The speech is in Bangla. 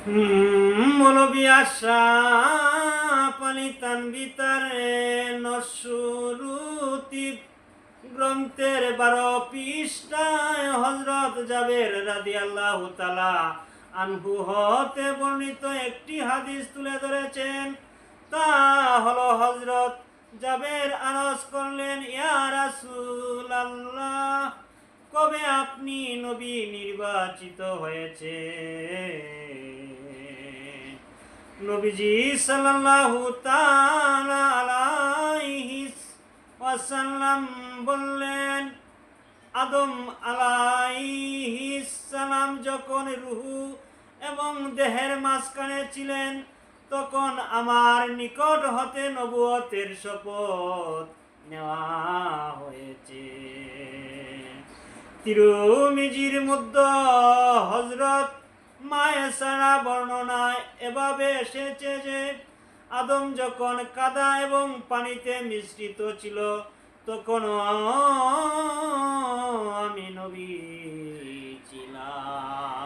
মৌলবী আশরাফ আলী তানভীরে নসরুতি গ্রন্থের 12 পৃষ্ঠায় হযরত জাবের রাদিয়াল্লাহু তাআলা আনহু হতে বর্ণিত একটি হাদিস তুলে ধরেছেন। তা হলো, হযরত জাবের আরজ করলেন, ইয়া রাসূলুল্লাহ, কবে আপনি নবী নির্বাচিত হয়েছে? নবীজি সাল্লাল্লাহু তাআলা আলাইহি ওয়াসাল্লাম বললেন, আদম আলাইহিস সালাম যখন রূহ এবং দেহের মাঝখানে ছিলেন, তখন আমার নিকট হতে নবুয়তের শপথ নেওয়া হয়েছে। তিরমিজির মধ্যে হযরত মায়েসারা বর্ণনায় এভাবে এসেছে যে, আদম যখন কাদা এবং পানিতে মিশ্রিত ছিল, তখন আমি নবী ছিলাম।